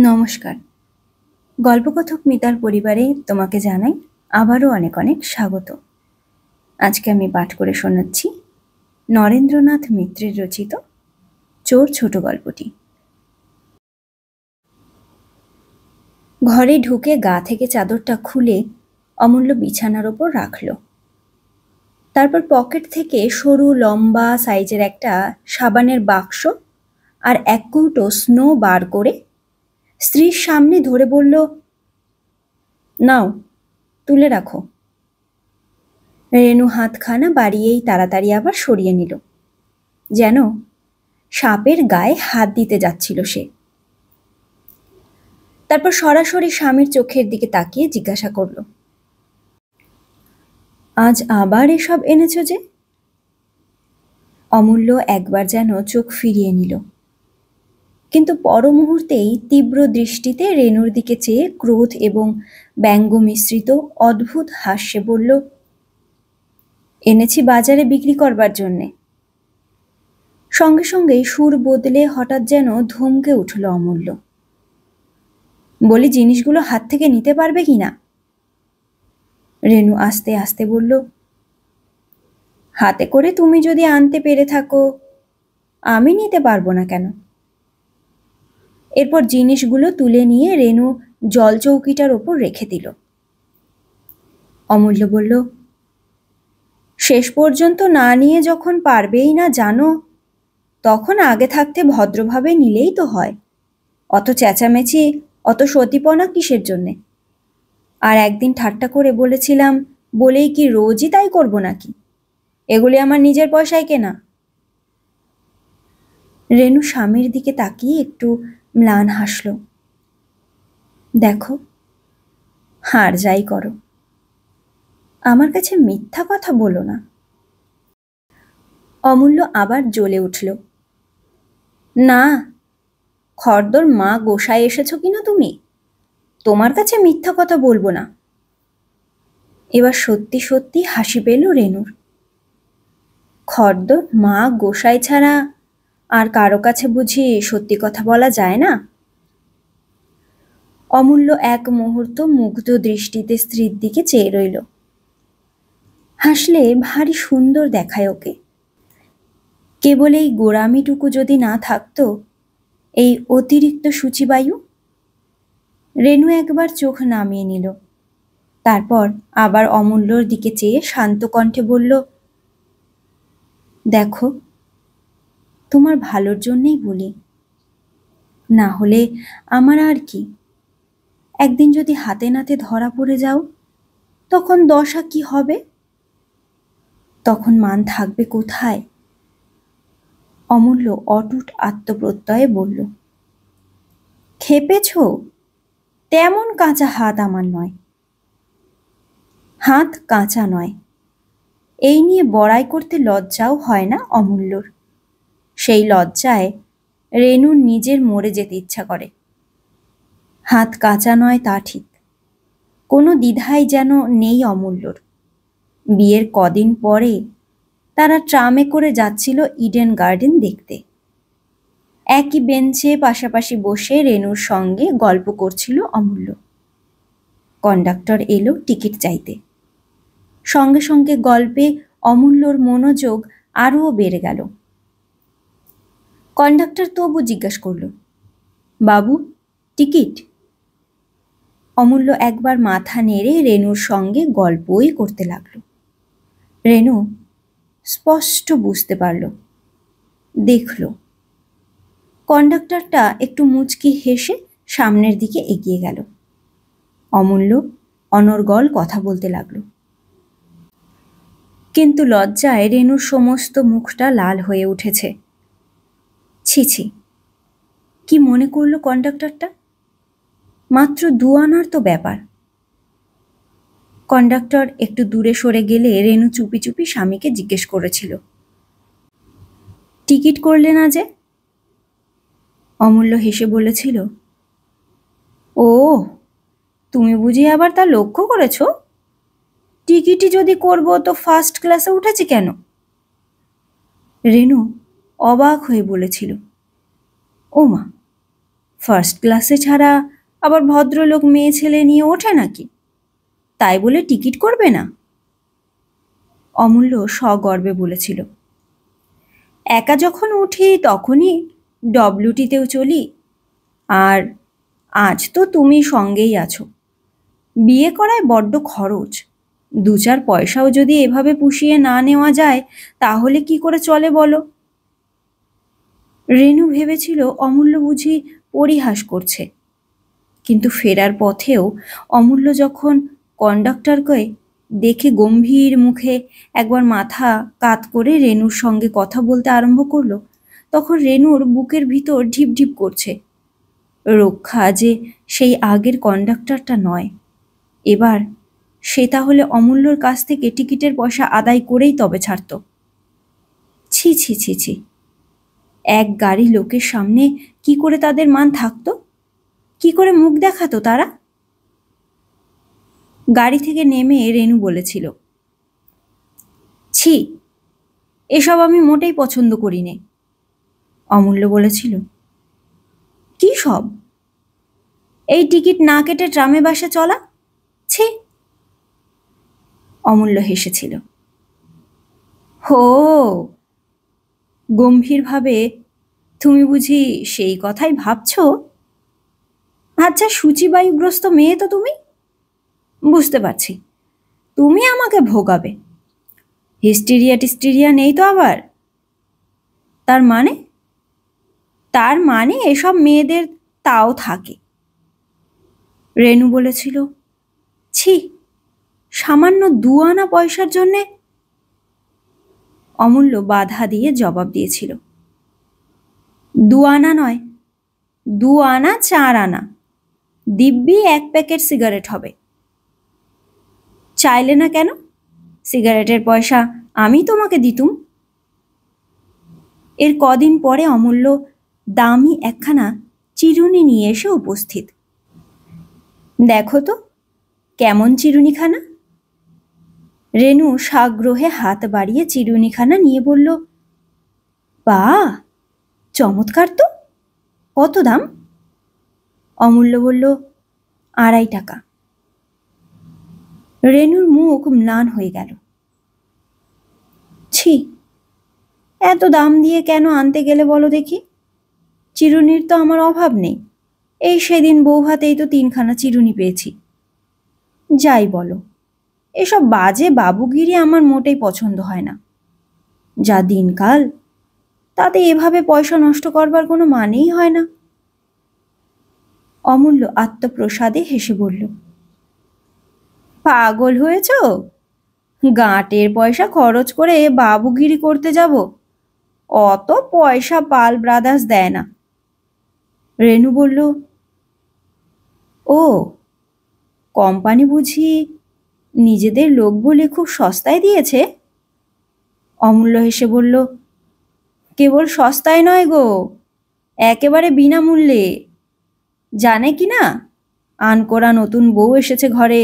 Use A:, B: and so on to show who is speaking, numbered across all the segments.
A: নমস্কার। গল্পকথক মিতার পরিবারে তোমাকে জানাই আবারও অনেক অনেক স্বাগত। আজকে আমি পাঠ করে শোনাচ্ছি নরেন্দ্রনাথ মিত্রের রচিত চোর ছোট গল্পটি। ঘরে ঢুকে গা থেকে চাদরটা খুলে অমূল্য বিছানার ওপর রাখল। তারপর পকেট থেকে সরু লম্বা সাইজের একটা সাবানের বাক্স আর এক কৌটো স্নো বার করে স্ত্রীর সামনে ধরে বলল, নাও, তুলে রাখো। রেনু হাতখানা বাড়িয়েই তাড়াতাড়ি আবার সরিয়ে নিল, যেন সাপের গায়ে হাত দিতে যাচ্ছিল সে। তারপর সরাসরি স্বামীর চোখের দিকে তাকিয়ে জিজ্ঞাসা করল, আজ আবার এসব এনেছ যে? অমূল্য একবার যেন চোখ ফিরিয়ে নিল, কিন্তু পর মুহূর্তেই তীব্র দৃষ্টিতে রেনুর দিকে চেয়ে ক্রোধ এবং ব্যঙ্গ মিশ্রিত অদ্ভুত হাস্যে বলল, এনেছি বাজারে বিক্রি করবার জন্যে। সঙ্গে সঙ্গেই সুর বদলে হঠাৎ যেন ধমকে উঠল অমূল্য। বলি, জিনিসগুলো হাত থেকে নিতে পারবে কিনা? রেনু আস্তে আস্তে বলল, হাতে করে তুমি যদি আনতে পেরে থাকো, আমি নিতে পারবো না কেন? এরপর জিনিসগুলো তুলে নিয়ে রেনু জলচৌকিটার ওপর রেখে দিল। অমূল্য বলল, শেষ পর্যন্ত না নিয়ে যখন পারবেই না জানো, তখন আগে থাকতে ভদ্রভাবে নিলেই তো হয়। অত চেঁচামেচি, অত সতীপনা কিসের জন্যে? আর একদিন ঠাট্টা করে বলেছিলাম বলেই কি রোজই তাই করবো নাকি? এগুলি আমার নিজের পয়সায় কেনা। রেনু স্বামীর দিকে তাকিয়ে একটু ম্লান হাসল। দেখো, হার যাই করো, আমার কাছে মিথ্যা কথা বলো না। অমূল্য আবার জ্বলে উঠল। না, খর্দর মা গোসায় এসেছ কিনা তুমি? তোমার কাছে মিথ্যা কথা বলবো না। এবার সত্যি সত্যি হাসি পেল রেনুর। খর্দর মা গোসাই ছাড়া আর কারো কাছে বুঝি সত্যি কথা বলা যায় না? অমূল্য এক মুহূর্ত মুগ্ধ দৃষ্টিতে স্ত্রীর দিকে চেয়ে রইল। হাসলে ভারী সুন্দর দেখায় ওকে। কেবল এই গোড়ামিটুকু যদি না থাকতো, এই অতিরিক্ত সূচিবায়ু। রেনু একবার চোখ নামিয়ে নিল, তারপর আবার অমূল্যর দিকে চেয়ে শান্ত কণ্ঠে বলল, দেখো, তোমার ভালোর জন্যেই বলি, না হলে আমার আর কি। একদিন যদি হাতে নাতে ধরা পড়ে যাও, তখন দশা কি হবে? তখন মান থাকবে কোথায়? অমূল্য অটুট আত্মপ্রত্যয়ে বলল, খেপেছ? তেমন কাঁচা হাত আমার নয়। হাত কাঁচা নয়, এই নিয়ে বড়াই করতে লজ্জাও হয় না অমূল্যর। সেই লজ্জায় রেনুর নিজের মরে যেতে ইচ্ছা করে। হাত কাঁচা নয় তা ঠিক, কোনো দ্বিধাই যেন নেই অমূল্যর। বিয়ের কদিন পরে তারা ট্রামে করে যাচ্ছিল ইডেন গার্ডেন দেখতে। একই বেঞ্চে পাশাপাশি বসে রেনুর সঙ্গে গল্প করছিল অমূল্য। কন্ডাক্টর এলো টিকিট চাইতে। সঙ্গে সঙ্গে গল্পে অমূল্যর মনোযোগ আরও বেড়ে গেল। কন্ডাক্টর তবু জিজ্ঞাসা করল, বাবু, টিকিট? অমূল্য একবার মাথা নেড়ে রেনুর সঙ্গে গল্পই করতে লাগল। রেনু স্পষ্ট বুঝতে পারল, দেখল। কন্ডাক্টরটা একটু মুচকি হেসে সামনের দিকে এগিয়ে গেল। অমূল্য অনর্গল কথা বলতে লাগল। কিন্তু লজ্জায় রেনুর সমস্ত মুখটা লাল হয়ে উঠেছে। ছি ছি, কি মনে করল কন্ডাক্টরটা? মাত্র 2 আনার তো ব্যাপার। কন্ডাক্টর একটু দূরে সরে গেলে রেনু চুপি চুপি স্বামীকে জিজ্ঞেস করেছিল, টিকিট করলে না যে? অমূল্য হেসে বলেছিল, ও, তুমি বুঝি আবার তা লক্ষ্য করেছ? টিকিটই যদি করব তো ফার্স্ট ক্লাসে উঠেছি কেন? রেনু অবাক হয়ে বলেছিল, ও মা, ফার্স্ট ক্লাসে ছাড়া আবার ভদ্রলোক মেয়ে ছেলে নিয়ে ওঠে নাকি? তাই বলে টিকিট করবে না? অমূল্য সগর্বে বলেছিল। একা যখন উঠি তখনই ডব্লিউটিতেও চলি, আর আজ তো তুমি সঙ্গেই আছো। বিয়ে করায় বড্ড খরচ, 2-4 পয়সাও যদি এভাবে পুষিয়ে না নেওয়া যায় তাহলে কি করে চলে বলো? রেনু ভেবেছিল অমূল্য বুঝি পরিহাস করছে, কিন্তু ফেরার পথেও অমূল্য যখন কন্ডাক্টরকে দেখে গম্ভীর মুখে একবার মাথা কাত করে রেনুর সঙ্গে কথা বলতে আরম্ভ করলো, তখন রেনুর বুকের ভিতর ঢিপ ঢিপ করছে। রক্ষা যে সেই আগের কন্ডাক্টরটা নয়, এবার সে তাহলে অমূল্যর কাছ থেকে টিকিটের পয়সা আদায় করেই তবে ছাড়ত। ছি ছি ছি ছি, এক গাড়ি লোকের সামনে কি করে তাদের মান থাকতো? কি করে মুখ দেখাতো তারা? গাড়ি থেকে নেমে রেনু বলেছিল, ছি, এসব আমি মোটেই পছন্দ করি নে। অমূল্য বলেছিল, কি সব? এই টিকিট না কেটে ট্রামে বাসে চলা? ছি। অমূল্য হেসেছিল। হো, গম্ভীরভাবে, তুমি বুঝি সেই কথাই ভাবছ? আচ্ছা, সূচিবায়ুগ্রস্ত মেয়ে তো তুমি, বুঝতে পারছি। তুমি আমাকে ভোগাবে। হিস্টেরিয়া টিস্টেরিয়া নেই তো আবার? তার মানে? তার মানে এসব মেয়েদের তাও থাকে। রেনু বলেছিল, ছি, সামান্য 2 আনা পয়সার জন্যে? অমূল্য বাধা দিয়ে জবাব দিয়েছিল, 2 আনা নয়, 2 আনা 4 আনা, দিব্যি 1 প্যাকেট সিগারেট হবে। চাইলে না কেন? সিগারেটের পয়সা আমি তোমাকে দিতুম। এর কদিন পরে অমূল্য দামি একখানা চিরুনি নিয়ে এসে উপস্থিত। দেখো তো কেমন চিরুনিখানা? রেনু সাগ্রহে হাত বাড়িয়ে চিরুনিখানা নিয়ে বলল, বাহ, চমৎকার তো। কত দাম? অমূল্য বলল, 2.5 টাকা। রেনুর মুখ ম্লান হয়ে গেল। ছি, এত দাম দিয়ে কেন আনতে গেলে বলো দেখি? চিরুনির তো আমার অভাব নেই। এই সেদিন বৌভাতেই তো 3খানা চিরুনি পেয়েছি। যাই বলো, এসব বাজে বাবুগিরি আমার মোটেই পছন্দ হয় না। যা দিনকাল, তাতে এভাবে পয়সা নষ্ট করবার কোনো মানেই হয় না। অমূল্য আত্মপ্রসাদে হেসে বলল, পাগল হয়েছ? গাঁটের পয়সা খরচ করে বাবুগিরি করতে যাব? অত পয়সা পাল ব্রাদার্স দেয় না। রেনু বলল, ও, কোম্পানি বুঝি নিজেদের লোক বলে খুব সস্তায় দিয়েছে? অমূল্য হেসে বলল, কেবল সস্তায় নয় গো, একেবারে বিনামূল্যে। জানে কি না, আনকোরা নতুন বউ এসেছে ঘরে।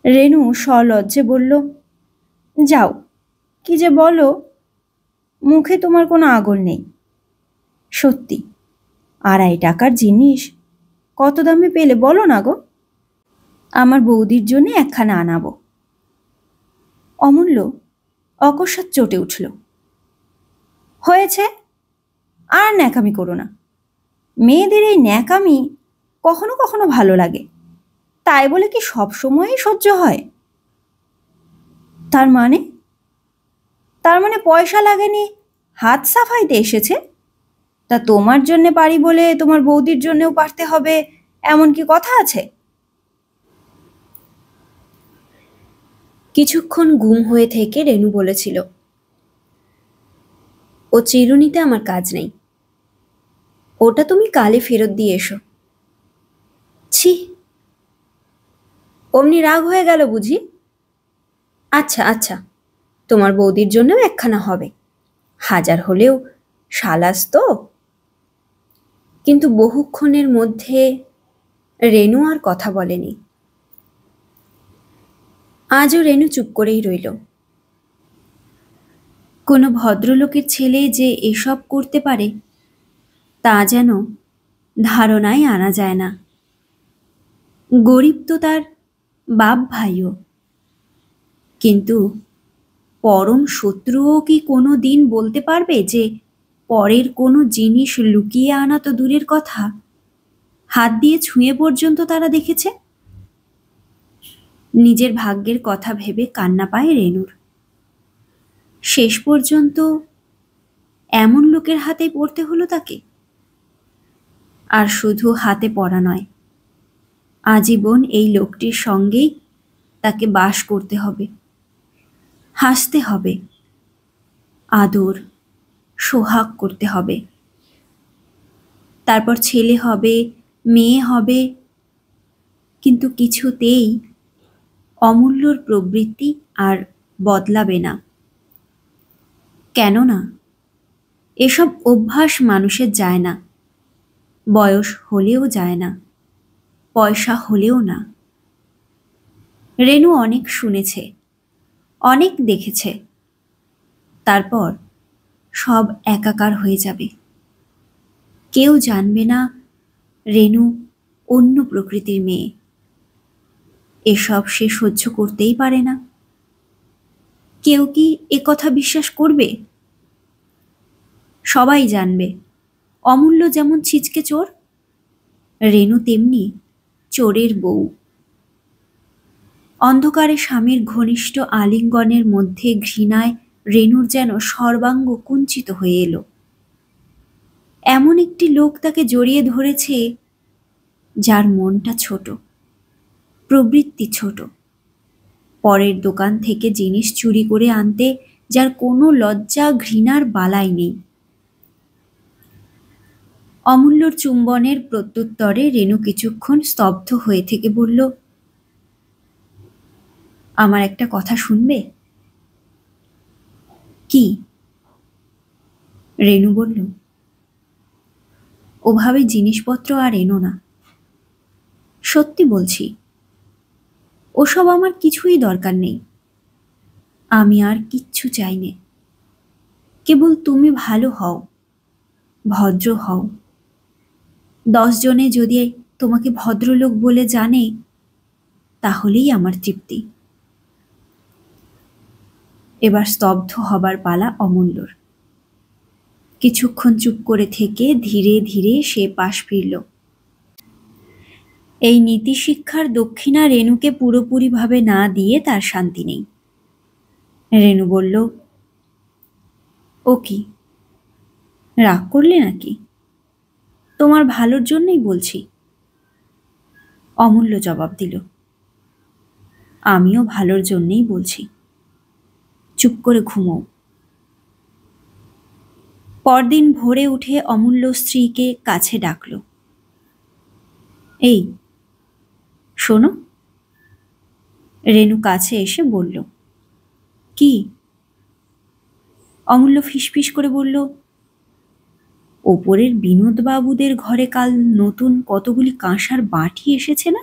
A: রেনু সলজ্জে বলল, যাও, কি যে বলো, মুখে তোমার কোনো আগল নেই। সত্যি, 2.5 টাকার জিনিস কত দামে পেলে বলো না গো? আমার বৌদির জন্য একখানা আনাবো। অমূল্য অকস্মাৎ চটে উঠল। হয়েছে, আর ন্যাকামি করো না। মেয়েদের এই ন্যাকামি কখনো কখনো ভালো লাগে, তাই বলে কি সব সময়ই সহ্য হয়? তার মানে? তার মানে পয়সা লাগেনি, হাত সাফাইতে এসেছে। তা তোমার জন্যে পারি বলে তোমার বৌদির জন্যেও পারতে হবে, এমন কি কথা আছে? কিছুক্ষণ গুম হয়ে থেকে রেনু বলেছিল, ও চিরুনিতে আমার কাজ নেই, ওটা তুমি কালে ফেরত দিয়ে এসো। ছি, অমনি রাগ হয়ে গেল বুঝি? আচ্ছা আচ্ছা, তোমার বৌদির জন্যও একখানা হবে, হাজার হলেও সালাস তো। কিন্তু বহুক্ষণের মধ্যে রেনু আর কথা বলেনি। আজও রেনু চুপ করেই রইল। কোনো ভদ্রলোকের ছেলে যে এসব করতে পারে তা যেন ধারণায় আনা যায় না। গরিব তো তার বাপ ভাইও, কিন্তু পরম শত্রুও কি কোনো দিন বলতে পারবে যে পরের কোনো জিনিস লুকিয়ে আনা তো দূরের কথা, হাত দিয়ে ছুঁয়ে পর্যন্ত তারা দেখেছে? নিজের ভাগ্যের কথা ভেবে কান্না পায় রেনুর। শেষ পর্যন্ত এমন লোকের হাতে পড়তে হলো তাকে। আর শুধু হাতে পড়া নয়, আজীবন এই লোকটির সঙ্গেই তাকে বাস করতে হবে, হাসতে হবে, আদর সোহাগ করতে হবে। তারপর ছেলে হবে, মেয়ে হবে, কিন্তু কিছুতেই অমূল্যর প্রবৃত্তি আর বদলাবে না। কেননা এসব অভ্যাস মানুষের যায় না, বয়স হলেও যায় না, পয়সা হলেও না। রেনু অনেক শুনেছে, অনেক দেখেছে, তারপর সব একাকার হয়ে যাবে। কেউ জানবে না রেনু অন্য প্রকৃতির মেয়ে। এসব সে সহ্য করতেই পারে না। কেউ কি একথা বিশ্বাস করবে? সবাই জানবে অমূল্য যেমন ছিচকে চোর, রেনু তেমনি চোরের বউ। অন্ধকারে স্বামীর ঘনিষ্ঠ আলিঙ্গনের মধ্যে ঘৃণায় রেনুর যেন সর্বাঙ্গ কুঞ্চিত হয়ে এলো। এমন একটি লোক তাকে জড়িয়ে ধরেছে যার মনটা ছোট, প্রবৃত্তি ছোট, পরের দোকান থেকে জিনিস চুরি করে আনতে যার কোনো লজ্জা ঘৃণার বালাই নেই। অমূল্যর চুম্বনের প্রত্যুত্তরে রেনু কিছুক্ষণ স্তব্ধ হয়ে থেকে বলল, আমার একটা কথা শুনবে? কি? রেনু বলল, ওভাবে জিনিসপত্র আর এনো না। সত্যি বলছি, ওসব আমার কিছুই দরকার নেই। আমি আর কিচ্ছু চাই নে। কেবল তুমি ভালো হও, ভদ্র হও। 10 জনে যদি তোমাকে ভদ্রলোক বলে জানে, তাহলেই আমার তৃপ্তি। এবার স্তব্ধ হবার পালা অমূল্যর। কিছুক্ষণ চুপ করে থেকে ধীরে ধীরে সে পাশ ফিরল। এই নীতিশিক্ষার দক্ষিণা রেনুকে পুরোপুরিভাবে না দিয়ে তার শান্তি নেই। রেনু বলল, ও কি, রাগ করলে নাকি? তোমার ভালোর জন্যই বলছি। অমূল্য জবাব দিল, আমিও ভালোর জন্যই বলছি। চুপ করে ঘুমোও। পরদিন ভোরে উঠে অমূল্য স্ত্রীকে কাছে ডাকল, এই শোনো। রেনু কাছে এসে বলল, কি? অমূল্য ফিসফিস করে বলল, ওপরের বিনোদবাবুদের ঘরে কাল নতুন কতগুলি কাঁসার বাটি এসেছে না?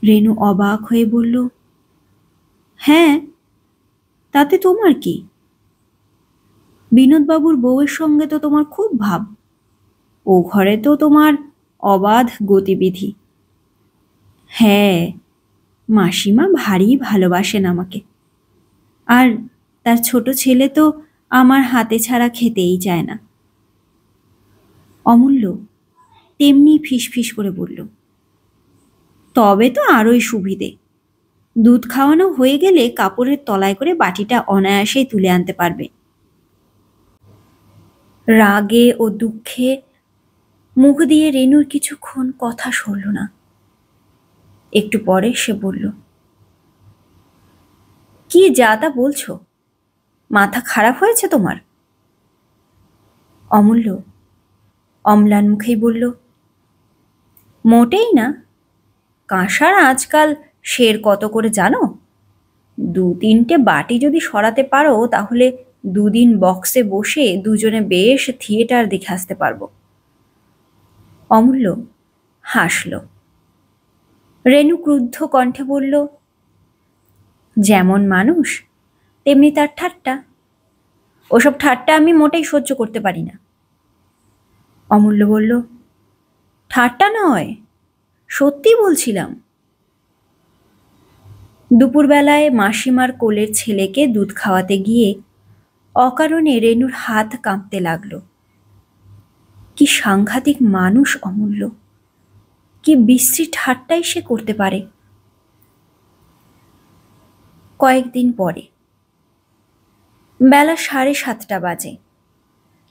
A: রেনু অবাক হয়ে বলল, হ্যাঁ, তাতে তোমার কি? বিনোদবাবুর বউয়ের সঙ্গে তো তোমার খুব ভাব, ও ঘরে তো তোমার অবাধ গতিবিধি। হ্যাঁ, মাসিমা ভারী ভালোবাসেন আমাকে, আর তার ছোট ছেলে তো আমার হাতে ছাড়া খেতেই চায় না। অমূল্য তেমনি ফিসফিস করে বলল, তবে তো আরোই সুবিধে। দুধ খাওয়ানো হয়ে গেলে কাপড়ের তলায় করে বাটিটা অনায়াসেই তুলে আনতে পারবে। রাগে ও দুঃখে মুখ দিয়ে রেনুর কিছুক্ষণ কথা সরল না। একটু পরে সে বলল, কি যা তা বলছো? মাথা খারাপ হয়েছে তোমার? অমূল্য অম্লান মুখেই বলল, মোটেই না। কাঁসার আজকাল সের কত করে জানো? 2-3টে বাটি যদি সরাতে পারো, তাহলে 2 দিন বক্সে বসে দুজনে বেশ থিয়েটার দেখে আসতে পারবো। অমূল্য হাসল। রেনু ক্রুদ্ধ কণ্ঠে বলল, যেমন মানুষ তেমনি তার ঠাট্টা। ওসব ঠাট্টা আমি মোটেই সহ্য করতে পারি না। অমূল্য বলল, ঠাট্টা নয়, সত্যি বলছিলাম। দুপুরবেলায় মাসিমার কোলের ছেলেকে দুধ খাওয়াতে গিয়ে অকারণে রেনুর হাত কাঁপতে লাগলো। কি সাংঘাতিক মানুষ অমূল্য, কি বিশ্রী ঠাট্টাই সে করতে পারে। কয়েকদিন পরে বেলা 7:30 বাজে,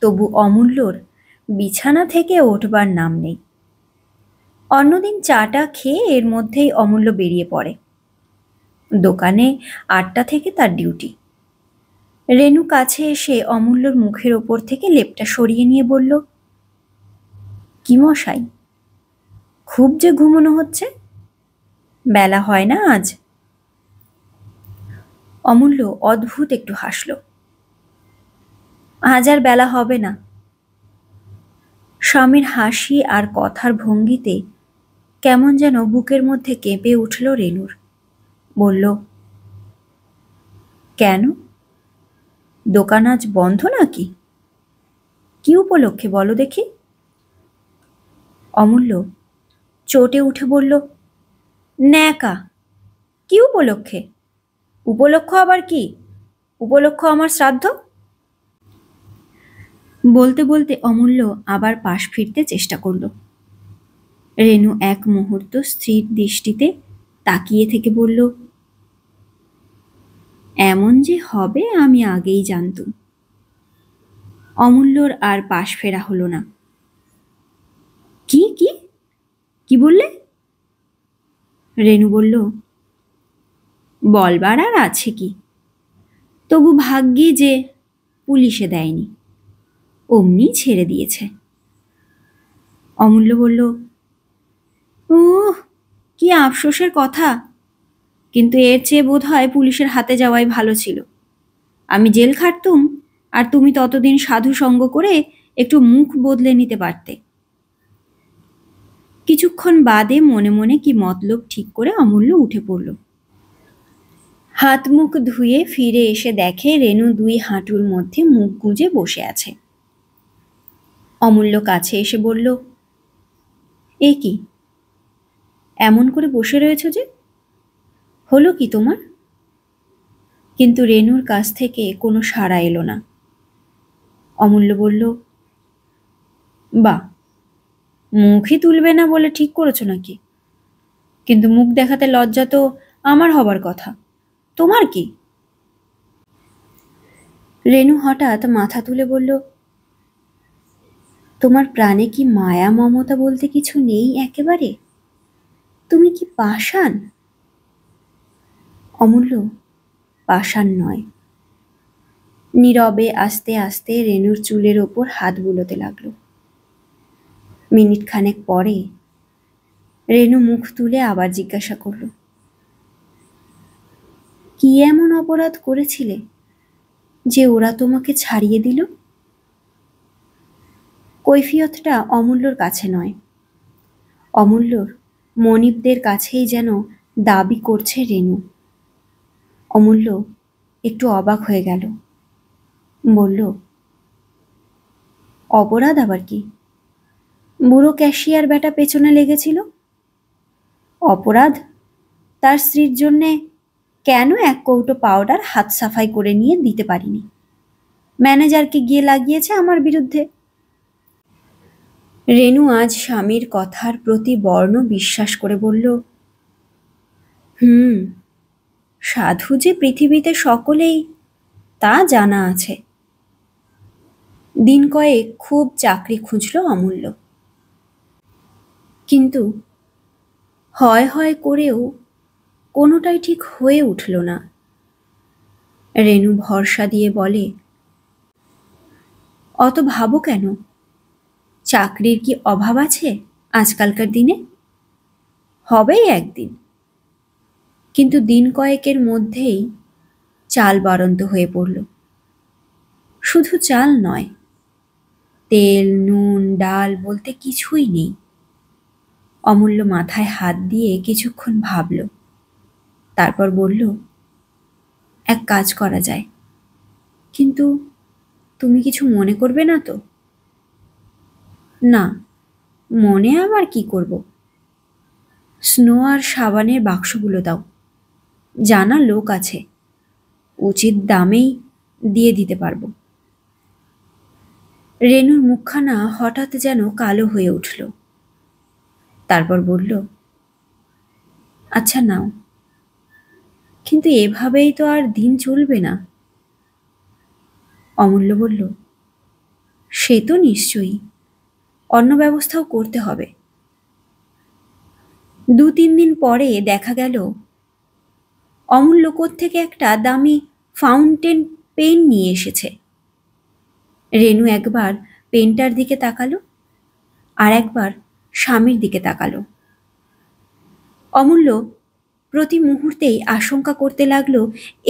A: তবু অমূল্যর বিছানা থেকে ওঠবার নাম নেই। অন্যদিন চাটা খেয়ে এর মধ্যেই অমূল্য বেরিয়ে পড়ে। দোকানে 8টা থেকে তার ডিউটি। রেনু কাছে এসে অমূল্যর মুখের ওপর থেকে লেপটা সরিয়ে নিয়ে বলল, কি মশাই, খুব যে ঘুমোনো হচ্ছে, বেলা হয় না আজ? অমূল্য অদ্ভুত একটু হাসল। আজ আর বেলা হবে না। স্বামীর হাসি আর কথার ভঙ্গিতে কেমন যেন বুকের মধ্যে কেঁপে উঠল রেনুর। বলল, কেন, দোকান আজ বন্ধ নাকি? কি উপলক্ষে বলো দেখি? অমূল্য চটে উঠে বলল, ন্যাকা, কি উপলক্ষে? উপলক্ষ আবার কি? উপলক্ষ আমার শ্রাদ্ধ। বলতে বলতে অমূল্য আবার পাশ ফিরতে চেষ্টা করল। রেনু এক মুহূর্ত স্থির দৃষ্টিতে তাকিয়ে থেকে বলল, এমন যে হবে আমি আগেই জানতুম। অমূল্যর আর পাশ ফেরা হলো না। কি কি কি বললে? রেনু বলল, বলবার আর আছে কি, তবু ভাগ্যে যে পুলিশে দেয়নি, অমনি ছেড়ে দিয়েছে। অমূল্য বলল, উহ, কি আফসোসের কথা, কিন্তু এর চেয়ে বোধ হয় পুলিশের হাতে যাওয়াই ভালো ছিল। আমি জেল খাটতুম আর তুমি ততদিন সাধু সঙ্গ করে একটু মুখ বদলে নিতে পারতে। কিছুক্ষণ বাদে মনে মনে কি মতলব ঠিক করে অমূল্য উঠে পড়ল। হাত মুখ ধুয়ে ফিরে এসে দেখে রেনু 2 হাঁটুর মধ্যে মুখ গুঁজে বসে আছে। অমূল্য কাছে এসে বলল, এ কি, এমন করে বসে রয়েছ যে, হলো কি তোমার? কিন্তু রেনুর কাছ থেকে কোনো সাড়া এলো না। অমূল্য বলল, বাহ, মুখই তুলবে না বলে ঠিক করেছো নাকি? কিন্তু মুখ দেখাতে লজ্জা তো আমার হবার কথা, তোমার কি? রেনু হঠাৎ মাথা তুলে বলল, তোমার প্রাণে কি মায়া মমতা বলতে কিছু নেই একেবারে? তুমি কি পাষাণ? অমূল্য পাষাণ নয়। নীরবে আস্তে আস্তে রেনুর চুলের ওপর হাত বুলোতে লাগলো। মিনিট খানেক পরে রেনু মুখ তুলে আবার জিজ্ঞাসা করল, কি এমন অপরাধ করেছিলে যে ওরা তোমাকে ছাড়িয়ে দিল? কৈফিয়তটা অমূল্যর কাছে নয়, অমূল্যর মনিবদের কাছেই যেন দাবি করছে রেনু। অমূল্য একটু অবাক হয়ে গেল, বলল, অপরাধ আবার কি? বুড়ো ক্যাশিয়ার বেটা পেছনে লেগেছিল। অপরাধ তার স্ত্রীর জন্যে কেন 1 কৌটো পাউডার হাত সাফাই করে নিয়ে দিতে পারিনি, ম্যানেজারকে গিয়ে লাগিয়েছে আমার বিরুদ্ধে। রেনু আজ স্বামীর কথার প্রতি বর্ণ বিশ্বাস করে বলল, সাধু যে পৃথিবীতে সকলেই তা জানা আছে। দিন কয়েক খুব চাকরি খুঁজল অমূল্য, কিন্তু হয় হয় করেও কোনোটাই ঠিক হয়ে উঠল না। রেনু ভরসা দিয়ে বলে, অত ভাবো কেন, চাকরির কি অভাব আছে আজকালকার দিনে? হবেই একদিন, কিন্তু দিন কয়েকের মধ্যেই চাল বাড়ন্ত হয়ে পড়ল। শুধু চাল নয়, তেল নুন ডাল বলতে কিছুই নেই। অমূল্য মাথায় হাত দিয়ে কিছুক্ষণ ভাবল, তারপর বলল, এক কাজ করা যায়, কিন্তু তুমি কিছু মনে করবে না তো? না, মনে আবার কি করব? স্নো আর সাবানের বাক্সগুলো দাও, জানা লোক আছে, উচিত দামেই দিয়ে দিতে পারবো। রেনুর মুখখানা হঠাৎ যেন কালো হয়ে উঠল। তারপর বলল, আচ্ছা নাও, কিন্তু এভাবেই তো আর দিন চলবে না। অমূল্য বলল, সে তো নিশ্চয়ই, অন্য ব্যবস্থাও করতে হবে। 2-3 দিন পরে দেখা গেল অমূল্য কোত্থেকে একটা দামি ফাউন্টেন পেন নিয়ে এসেছে। রেনু একবার পেনটার দিকে তাকালো, আর একবার স্বামীর দিকে তাকালো। অমূল্য প্রতি মুহূর্তেই আশঙ্কা করতে লাগলো,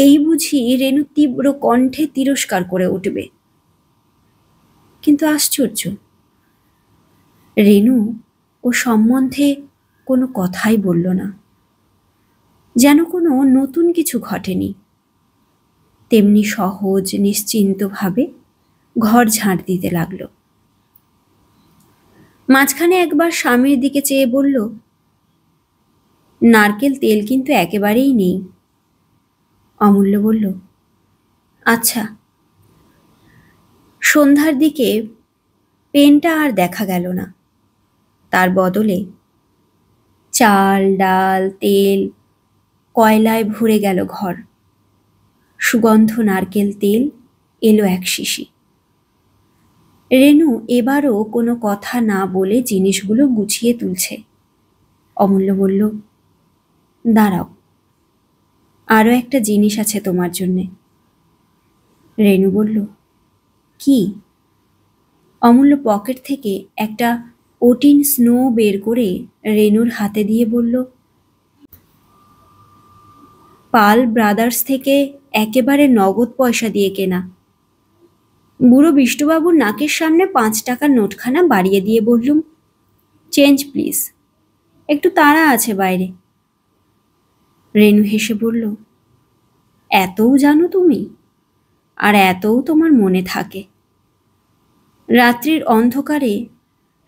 A: এই বুঝি রেনু তীব্র কণ্ঠে তিরস্কার করে উঠবে। কিন্তু আশ্চর্য, রেনু ও সম্বন্ধে কোনো কথাই বলল না, যেন কোনো নতুন কিছু ঘটেনি। তেমনি সহজ নিশ্চিন্তভাবে ঘর ঝাড় দিতে লাগলো। মাঝখানে একবার স্বামীর দিকে চেয়ে বলল, নারকেল তেল কিন্তু একেবারেই নেই। অমূল্য বলল, আচ্ছা। সন্ধ্যার দিকে পেনটা আর দেখা গেল না। তার বদলে চাল, ডাল, তেল, কয়লায় ভরে গেল ঘর। সুগন্ধ নারকেল তেল এলো 1 শিশি। রেনু এবারও কোনো কথা না বলে জিনিসগুলো গুছিয়ে তুলছে। অমূল্য বলল, দাঁড়াও, আরও একটা জিনিস আছে তোমার জন্যে। রেনু বলল, কি? অমূল্য পকেট থেকে একটা ওটিন স্নো বের করে রেনুর হাতে দিয়ে বলল, পাল ব্রাদার্স থেকে একেবারে নগদ পয়সা দিয়ে কেনা। বুড়ো বিষ্টুবাবুর নাকের সামনে 5 টাকার নোটখানা বাড়িয়ে দিয়ে বললুম, চেঞ্জ প্লিজ, একটু তাড়া আছে বাইরে। রেনু হেসে বলল, এতও জানো তুমি, আর এতও তোমার মনে থাকে। রাত্রির অন্ধকারে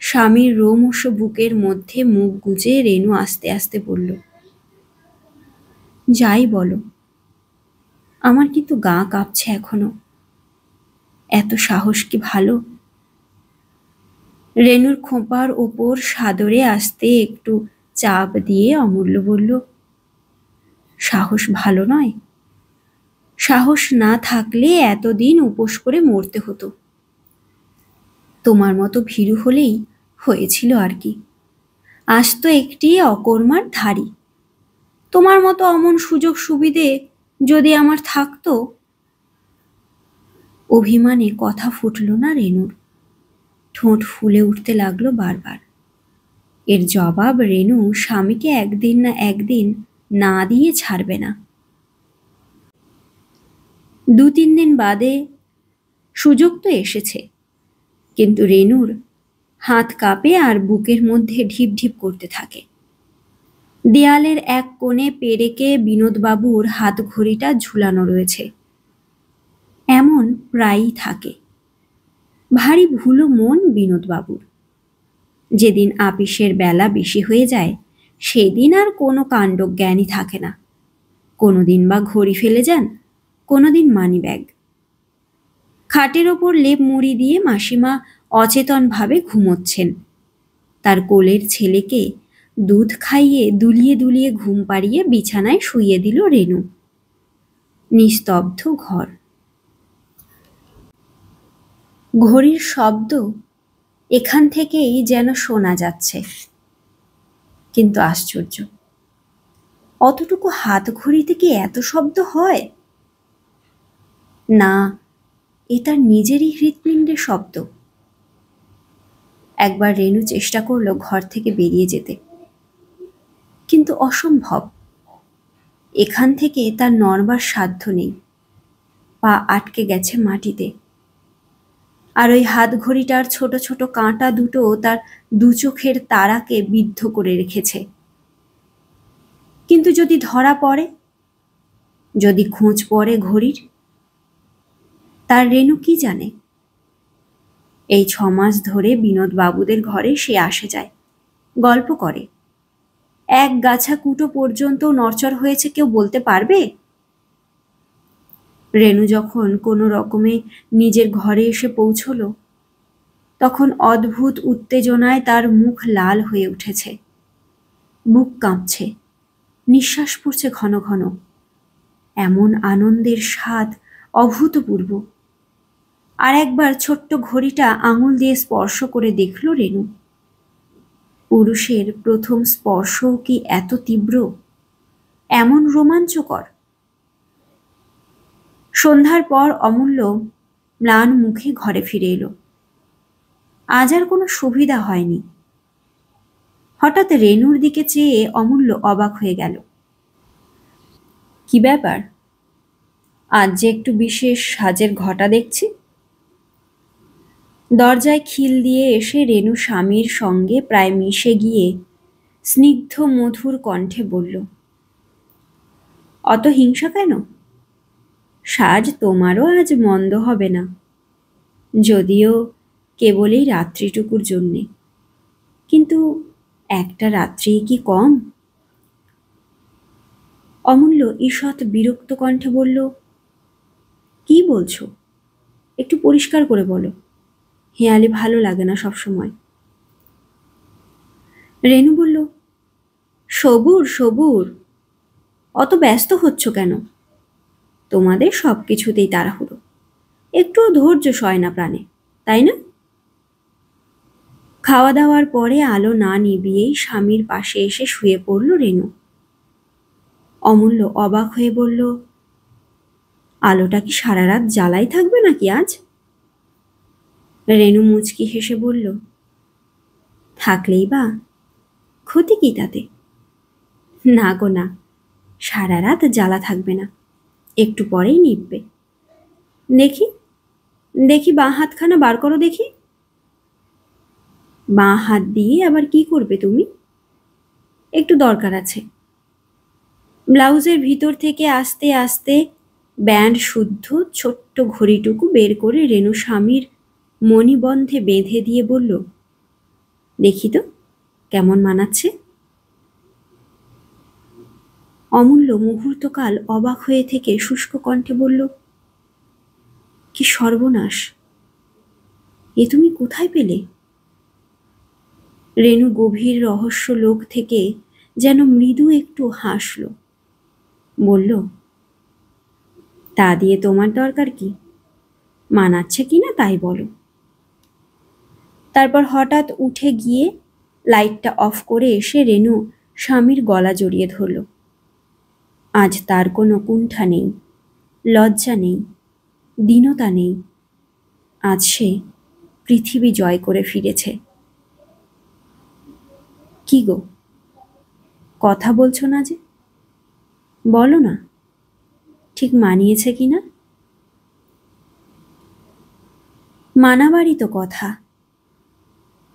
A: স্বামীর রোমশ বুকের মধ্যে মুখ গুজে রেনু আস্তে আস্তে বলল, যাই বলো, আমার কিন্তু গা কাঁপছে এখনো। এত সাহস কি ভালো? রেনুর খোঁপার ওপর সাদরে আসতে একটু চাপ দিয়ে অমূল্য বলল, সাহস ভালো নয়? সাহস না থাকলে এতদিন উপোস করে মরতে হতো। তোমার মতো ভীরু হলেই হয়েছিল আর কি। আজ তো একটি অকর্মার ধারী। তোমার মতো অমন সুযোগ সুবিধে যদি আমার থাকতো। অভিমানে কথা ফুটল না রেনুর, ঠোঁট ফুলে উঠতে লাগলো বারবার। এর জবাব রেনু স্বামীকে একদিন না একদিন না দিয়ে ছাড়বে না। 2-3 দিন বাদে সুযোগ তো এসেছে, কিন্তু রেনুর হাত কাঁপে আর বুকের মধ্যে ঢিপ ঢিপ করতে থাকে। দেয়ালের এক কোণে পেরেকে বিনোদবাবুর হাত ঘড়িটা ঝুলানো রয়েছে। এমন প্রায়ই থাকে। ভারী ভুলো মন বিনোদবাবুর। যেদিন আপিসের বেলা বেশি হয়ে যায়, সেদিন আর কোনো কাণ্ডজ্ঞানই থাকে না। কোনোদিন বা ঘড়ি ফেলে যান, কোনোদিন মানিব্যাগ। খাটের ওপর লেপ মুড়ি দিয়ে মাসিমা অচেতনভাবে ঘুমোচ্ছেন। তার কোলের ছেলেকে দুধ খাইয়ে দুলিয়ে দুলিয়ে ঘুম পাড়িয়ে বিছানায় শুইয়ে দিল রেনু। নিস্তব্ধ ঘর। ঘড়ির শব্দ এখান থেকেই যেন শোনা যাচ্ছে। কিন্তু আশ্চর্য, অতটুকু হাত ঘড়িতে কি এত শব্দ হয়? না, এ তার নিজেরই হৃৎপিণ্ডের শব্দ। একবার রেনু চেষ্টা করলো ঘর থেকে বেরিয়ে যেতে, কিন্তু অসম্ভব। এখান থেকে তার নড়বার সাধ্য নেই। পা আটকে গেছে মাটিতে। আর ওই হাত ঘড়িটার ছোট ছোট কাঁটা দুটো তার 2 চোখের তারাকে বিদ্ধ করে রেখেছে। কিন্তু যদি ধরা পড়ে, যদি খোঁজ পড়ে ঘড়ির, তার রেনু কি জানে? এই 6 মাস ধরে বিনোদবাবুদের ঘরে সে আসে যায়, গল্প করে। এক গাছা কুটো পর্যন্ত নড়চড় হয়েছে কেউ বলতে পারবে? রেনু যখন কোনো রকমে নিজের ঘরে এসে পৌঁছল, তখন অদ্ভুত উত্তেজনায় তার মুখ লাল হয়ে উঠেছে, বুক কাঁপছে, নিঃশ্বাস পড়ছে ঘন ঘন। এমন আনন্দের স্বাদ অভূতপূর্ব। আর একবার ছোট্ট ঘড়িটা আঙুল দিয়ে স্পর্শ করে দেখল রেনু। পুরুষের প্রথম স্পর্শও কি এত তীব্র, এমন রোমাঞ্চকর? সন্ধ্যার পর অমূল্য ম্লান মুখে ঘরে ফিরে এলো। আজ আর কোনো সুবিধা হয়নি। হঠাৎ রেনুর দিকে চেয়ে অমূল্য অবাক হয়ে গেল। কি ব্যাপার, আজ যে একটু বিশেষ সাজের ঘটা দেখছি? দরজায় খিল দিয়ে এসে রেনু স্বামীর সঙ্গে প্রায় মিশে গিয়ে স্নিগ্ধ মধুর কণ্ঠে বলল, অত হিংসা কেন? সাজ তোমারও আজ মন্দ হবে না, যদিও কেবলই রাত্রিটুকুর জন্যে। কিন্তু একটা রাত্রি কি কম? অমূল্য ঈষৎ বিরক্ত কণ্ঠে বলল, কি বলছো? একটু পরিষ্কার করে বলো, হেয়ালি ভালো লাগে না সবসময়। রেনু বলল, সবুর সবুর, অত ব্যস্ত হচ্ছ কেন? তোমাদের সব কিছুতেই তাড়াহুড়ো, একটুও ধৈর্য সয় না প্রাণে, তাই না? খাওয়া দাওয়ার পরে আলো না নিভিয়েই স্বামীর পাশে এসে শুয়ে পড়ল রেনু। অমূল্য অবাক হয়ে বলল, আলোটা কি সারা রাত জ্বালাই থাকবে নাকি আজ? রেনু মুচকি হেসে বলল, থাকলেই বা ক্ষতি কি তাতে? না গো না, সারা রাত জ্বালা থাকবে না, একটু পরেই নিববে। দেখি দেখি বাঁ হাতখানা বার করো দেখি। বাঁ হাত দিয়ে আবার কি করবে তুমি? একটু দরকার আছে। ব্লাউজের ভিতর থেকে আস্তে আস্তে ব্যান্ড শুদ্ধ ছোট্ট ঘড়িটুকু বের করে রেনু স্বামীর মণিবন্ধে বেঁধে দিয়ে বলল, দেখি তো কেমন মানাচ্ছে। অমূল্য মুহূর্তকাল অবাক হয়ে থেকে শুষ্ক কণ্ঠে বলল, কি সর্বনাশ, এ তুমি কোথায় পেলে? রেনু গভীর রহস্য লোক থেকে যেন মৃদু একটু হাসল, বলল, তা দিয়ে তোমার দরকার কি? মানাচ্ছে কিনা তাই বলো। তারপর হঠাৎ উঠে গিয়ে লাইটটা অফ করে এসে রেনু স্বামীর গলা জড়িয়ে ধরল। আজ তার কোনো কুণ্ঠা নেই, লজ্জা নেই, দীনতা নেই। আজ সে পৃথিবী জয় করে ফিরেছে। কি গো, কথা বলছো না যে? বলো না, ঠিক মানিয়েছে কিনা? মানাবারই তো কথা।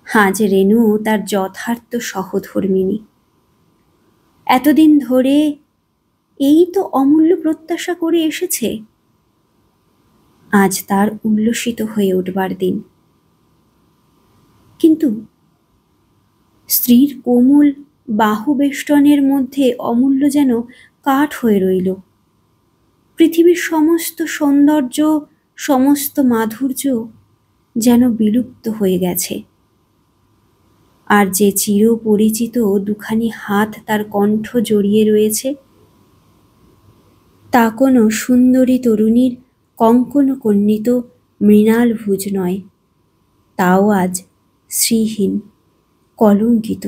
A: আজ রেনু তার যথার্থ সহধর্মিণী। এতদিন ধরে এই তো অমূল্য প্রত্যাশা করে এসেছে। আজ তার উল্লসিত হয়ে উঠবার দিন। কিন্তু স্ত্রীর কোমল বাহুবেষ্টনের মধ্যে অমূল্য যেন কাঠ হয়ে রইল। পৃথিবীর সমস্ত সৌন্দর্য, সমস্ত মাধুর্য যেন বিলুপ্ত হয়ে গেছে। আর যে চিরপরিচিত দুখানি হাত তার কণ্ঠ জড়িয়ে রয়েছে, তা কোনো সুন্দরী তরুণীর কঙ্কণকন্বিত মৃণাল ভুজ নয়, তাও আজ শ্রীহীন, কলঙ্কিত।